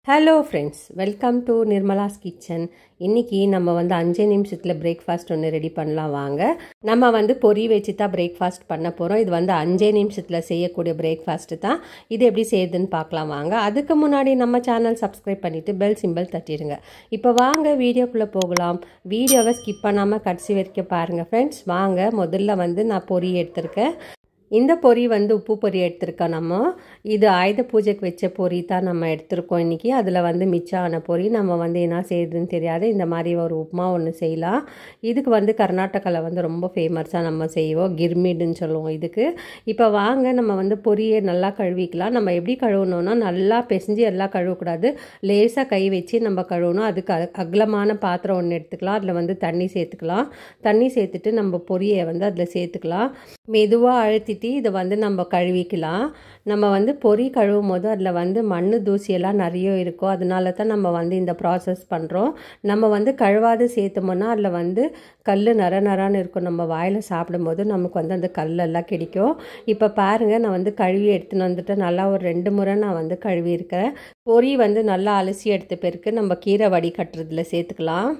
Hello friends, welcome to Nirmala's kitchen. இன்றைக்கி நம்ம 5 நிமிஷத்தில் பிரேக்ஃபாஸ்ட் ஒன்று ரெடி பண்ணலாம் வாங்க. நம்ம பொரி வச்சு தான் பிரேக்ஃபாஸ்ட் பண்ண போகிறோம். இது 5 நிமிஷத்தில் செய்யக்கூடிய பிரேக்ஃபாஸ்ட்டு தான். இது எப்படி செய்யுதுன்னு பார்க்கலாம் வாங்க. அதுக்கு முன்னாடி நம்ம சேனல் சப்ஸ்கிரைப் பண்ணிவிட்டு பெல் சிம்பிள் தட்டிடுங்க. இப்போ வாங்க வீடியோக்குள்ளே போகலாம். வீடியோவை ஸ்கிப் பண்ணாமல் கடைசி வரைக்கும் பாருங்கள் ஃப்ரெண்ட்ஸ். வாங்க, முதல்ல நான் பொரி எடுத்திருக்கேன். இந்த பொரி உப்பு பொரி எடுத்திருக்கோம். நம்ம இது ஆயுத பூஜைக்கு வச்ச பொரி தான் நம்ம எடுத்திருக்கோம் இன்றைக்கி. அதில் மிச்சம் ஆன பொரி நம்ம என்ன செய்யுதுன்னு தெரியாது. இந்த மாதிரி ஒரு உப்புமா ஒன்று செய்யலாம். இதுக்கு கர்நாடகாவில் ரொம்ப ஃபேமஸாக நம்ம செய்வோம். கிர்மிடுன்னு சொல்லுவோம் இதுக்கு. இப்போ வாங்க, நம்ம பொரியை நல்லா கழுவிக்கலாம். நம்ம எப்படி கழுவணும்னா, நல்லா பிசைஞ்சு எல்லாம் கழுவக்கூடாது. லேசாக கை வச்சு நம்ம கழுவணும். அதுக்கு அகலமான பாத்திரம் ஒன்று எடுத்துக்கலாம். அதில் தண்ணி சேர்த்துக்கலாம். தண்ணி சேர்த்துட்டு நம்ம பொரியை அதில் சேர்த்துக்கலாம். மெதுவாக அழுத்திட்டு இதை நம்ம கழுவிக்கலாம். நம்ம பொரி கழுவும் போது அதில் மண் தூசியெல்லாம் நிறைய இருக்கும். அதனால தான் நம்ம இந்த ப்ராசஸ் பண்ணுறோம். நம்ம கழுவாது சேர்த்தோம்னா அதில் கல் நரான்னு இருக்கும். நம்ம வாயில் சாப்பிடும்போது நமக்கு அந்த கல்லெல்லாம் கிடைக்கும். இப்போ பாருங்கள், நான் கழுவி எடுத்துன்னு வந்துட்டு நல்லா ஒரு 2 முறை நான் கழுவியிருக்கிறேன். பொரி நல்லா அலசி எடுத்த பிறகு நம்ம கீரை வடிகட்டுறதுல சேர்த்துக்கலாம்.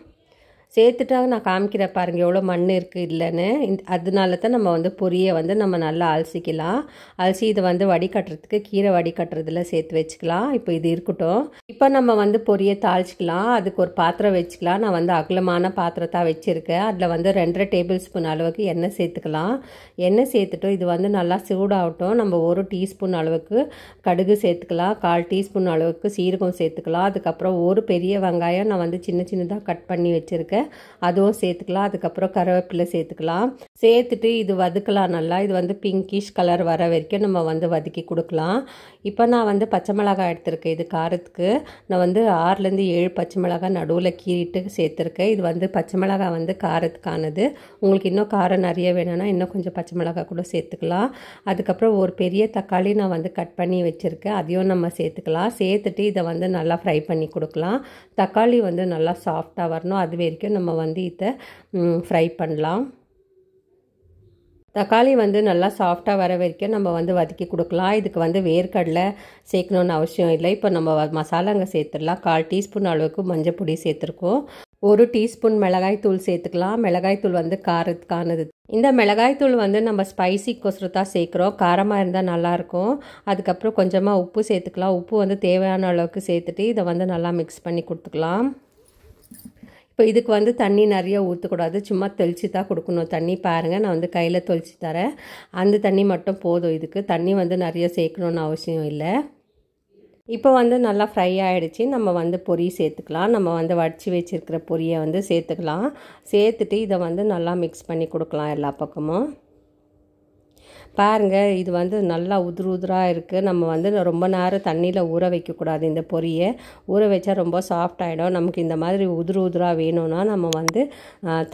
சேர்த்துட்டா நான் காமிக்கிற பாருங்கள் எவ்வளோ மண் இருக்குது இல்லைன்னு. அதனால தான் நம்ம பொரியை நம்ம நல்லா அலசிக்கலாம். அலசி இதை வடிகட்டுறதுக்கு கீரை வடிகட்டுறதுல சேர்த்து வச்சுக்கலாம். இப்போ இது இருக்கட்டும். இப்போ நம்ம பொரியை தாளிச்சிக்கலாம். அதுக்கு ஒரு பாத்திரம் வச்சுக்கலாம். நான் அகலமான பாத்திரத்தான் வச்சுருக்கேன். அதில் 2.5 டேபிள் ஸ்பூன் அளவுக்கு எண்ணெய் சேர்த்துக்கலாம். எண்ணெய் சேர்த்துட்டோம். இது நல்லா சூடாகட்டும். நம்ம 1 டீஸ்பூன் அளவுக்கு கடுகு சேர்த்துக்கலாம். 1/4 டீஸ்பூன் அளவுக்கு சீரகம் சேர்த்துக்கலாம். அதுக்கப்புறம் ஒரு பெரிய வெங்காயம் நான் சின்ன சின்னதாக கட் பண்ணி வச்சுருக்கேன். அதுவும் சேர்த்துக்கலாம். அதுக்கப்புறம் கருவேப்பிலை சேர்த்துக்கலாம். சேர்த்துட்டு இது வதக்கலாம் நல்லா. இது பிங்கிஷ் கலர் வர வரைக்கும் நம்ம வதக்கி கொடுக்கலாம். இப்போ நான் பச்சை மிளகாய் எடுத்திருக்கேன். இது காரத்துக்கு நான் 6லேருந்து 7 பச்சை மிளகாய் நடுவில் கீறிட்டு சேர்த்துருக்கேன். இது பச்சை மிளகாய் காரத்துக்கானது. உங்களுக்கு இன்னும் காரம் நிறைய வேணும்னா இன்னும் கொஞ்சம் பச்சை மிளகாய் கூட சேர்த்துக்கலாம். அதுக்கப்புறம் ஒரு பெரிய தக்காளி நான் கட் பண்ணி வச்சுருக்கேன். அதையும் நம்ம சேர்த்துக்கலாம். சேர்த்துட்டு இதை நல்லா ஃப்ரை பண்ணி கொடுக்கலாம். தக்காளி நல்லா சாஃப்டாக வரணும். அது வரைக்கும் நம்ம இதை ஃப்ரை பண்ணலாம். தக்காளி நல்லா சாஃப்டாக வர வரைக்கும் நம்ம வதக்கி கொடுக்கலாம். இதுக்கு வேர்க்கடலை சேர்க்கணுன்னு அவசியம் இல்லை. இப்போ நம்ம மசாலாங்க சேர்த்துடலாம். 1/4 டீஸ்பூன் அளவுக்கு மஞ்சள் பொடி சேர்த்துருக்கோம். 1 டீஸ்பூன் மிளகாய் தூள் சேர்த்துக்கலாம். மிளகாய் தூள் காரத்துக்கானது. இந்த மிளகாய் தூள் நம்ம ஸ்பைசிக்கோசரம் தான் சேர்க்குறோம். காரமாக இருந்தால் நல்லாயிருக்கும். அதுக்கப்புறம் கொஞ்சமாக உப்பு சேர்த்துக்கலாம். உப்பு தேவையான அளவுக்கு சேர்த்துட்டு இதை நல்லா மிக்ஸ் பண்ணி கொடுத்துக்கலாம். இப்போ இதுக்கு தண்ணி நிறைய ஊற்றக்கூடாது. சும்மா தெளித்து தான் கொடுக்கணும் தண்ணி. பாருங்கள், நான் கையில் தெளித்து தரேன். அந்த தண்ணி மட்டும் போதும். இதுக்கு தண்ணி நிறைய சேர்க்கணுன்னு அவசியம் இல்லை. இப்போ நல்லா ஃப்ரை ஆகிடுச்சு. நம்ம பொரி சேர்த்துக்கலாம். நம்ம வடித்து வச்சுருக்கிற பொரியை சேர்த்துக்கலாம். சேர்த்துட்டு இதை நல்லா மிக்ஸ் பண்ணி கொடுக்கலாம் எல்லா பக்கமும். பாருங்கள், இது நல்லா உதிராக இருக்குது. நம்ம ரொம்ப நேரம் தண்ணியில் ஊற வைக்கக்கூடாது. இந்த பொரியை ஊற வச்சா ரொம்ப சாஃப்ட் ஆகிடும். நமக்கு இந்த மாதிரி உதிராக வேணும்னா நம்ம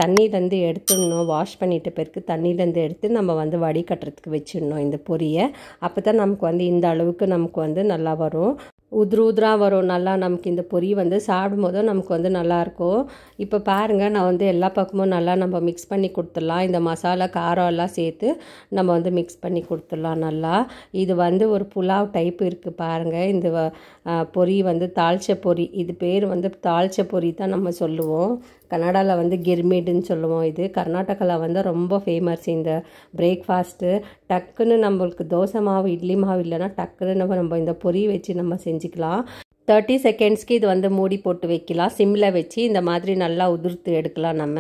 தண்ணியிலேருந்து எடுத்துடணும். வாஷ் பண்ணிட்ட பிறகு தண்ணியிலேருந்து எடுத்து நம்ம வடிகட்டுறதுக்கு வச்சிடணும் இந்த பொரியை. அப்போ தான் நமக்கு இந்த அளவுக்கு நமக்கு நல்லா வரும். உதிராக வரும். நல்லா நமக்கு இந்த பொரி சாப்பிடும் போதும் நமக்கு நல்லாயிருக்கும். இப்போ பாருங்கள், நான் எல்லா பக்கமும் நல்லா நம்ம மிக்ஸ் பண்ணி கொடுத்துடலாம். இந்த மசாலா காரம் எல்லாம் சேர்த்து நம்ம மிக்ஸ் பண்ணி கொடுத்துடலாம் நல்லா. இது ஒரு புலாவ் டைப் இருக்குது பாருங்கள். இந்த பொரி தாளிச்ச பொரி. இது பேர் தாளிச்ச பொரி தான் நம்ம சொல்லுவோம். கன்னடாவில் கிர்மிடுன்னு சொல்லுவோம். இது கர்நாடகாவில் ரொம்ப ஃபேமஸ் இந்த பிரேக்ஃபாஸ்ட்டு. டக்குன்னு நம்மளுக்கு தோசை மாவு இட்லி மாவு இல்லைன்னா டக்குன்னு நம்ம இந்த பொரி வச்சு நம்ம செஞ்சுக்கலாம். 30 செகண்ட்ஸ்க்கு இது மூடி போட்டு வைக்கலாம். சிம்மில் வச்சு இந்த மாதிரி நல்லா உதிர்த்து எடுக்கலாம் நம்ம.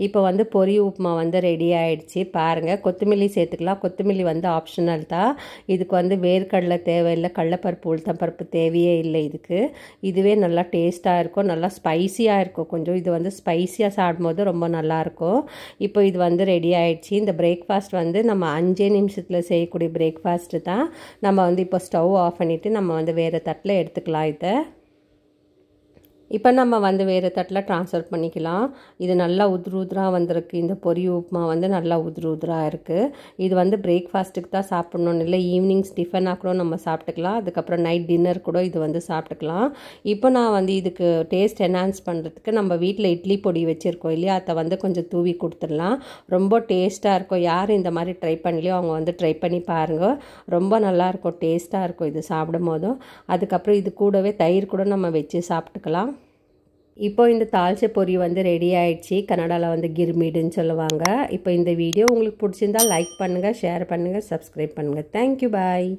இப்போ பொரி உப்புமா ரெடி ஆகிடுச்சு. பாருங்கள், கொத்தமல்லி சேர்த்துக்கலாம். கொத்தமல்லி ஆப்ஷனல் தான். இதுக்கு வேர்க்கடலை தேவையில்லை. கடலைப்பருப்பு உளுத்தம்பருப்பு தேவையே இல்லை இதுக்கு. இதுவே நல்லா டேஸ்ட்டாக இருக்கும். நல்லா ஸ்பைஸியாக இருக்கும். கொஞ்சம் இது ஸ்பைஸியாக சாப்பிடும்போது ரொம்ப நல்லாயிருக்கும். இப்போ இது ரெடி ஆகிடுச்சு. இந்த பிரேக்ஃபாஸ்ட் நம்ம 5 நிமிஷத்தில் செய்யக்கூடிய பிரேக்ஃபாஸ்ட்டு தான். நம்ம இப்போ ஸ்டவ் ஆஃப் பண்ணிவிட்டு நம்ம வேறு தட்டில் எடுத்துக்கலாம். இதை இப்போ நம்ம வந்து வேறு தட்டில் ட்ரான்ஸ்ஃபர் பண்ணிக்கலாம். இது நல்லா உதிரு உதிராக வந்திருக்கு. இந்த பொரி உப்புமா வந்து நல்லா உதிரு உதிராக இருக்குது. இது வந்து பிரேக்ஃபாஸ்ட்டுக்கு தான் சாப்பிட்ணுன்னு இல்லை, ஈவினிங்ஸ் டிஃபனாக கூட நம்ம சாப்பிட்டுக்கலாம். அதுக்கப்புறம் நைட் டின்னர் கூட இது வந்து சாப்பிட்டுக்கலாம். இப்போ நான் வந்து இதுக்கு டேஸ்ட் என்ஹான்ஸ் பண்ணுறதுக்கு நம்ம வீட்டில் இட்லி பொடி வச்சுருக்கோம் இல்லையா, அதை வந்து கொஞ்சம் தூவி கொடுத்துடலாம். ரொம்ப டேஸ்ட்டாக இருக்கும். யார் இந்த மாதிரி ட்ரை பண்ணலையோ அவங்க வந்து ட்ரை பண்ணி பாருங்கள். ரொம்ப நல்லாயிருக்கும், டேஸ்ட்டாக இருக்கும் இது சாப்பிடும் போதும். அதுக்கப்புறம் இது கூடவே தயிர் கூட நம்ம வச்சு சாப்பிட்டுக்கலாம். இப்போ இந்த தால்ச்சை பொரி வந்து ரெடி ஆயிடுச்சு. கன்னடாவில் வந்து கிர்மிடுன்னு சொல்லுவாங்க. இப்போ இந்த வீடியோ உங்களுக்கு பிடிச்சிருந்தால் லைக் பண்ணுங்கள், ஷேர் பண்ணுங்கள், சப்ஸ்கிரைப் பண்ணுங்கள். தேங்க்யூ, பாய்.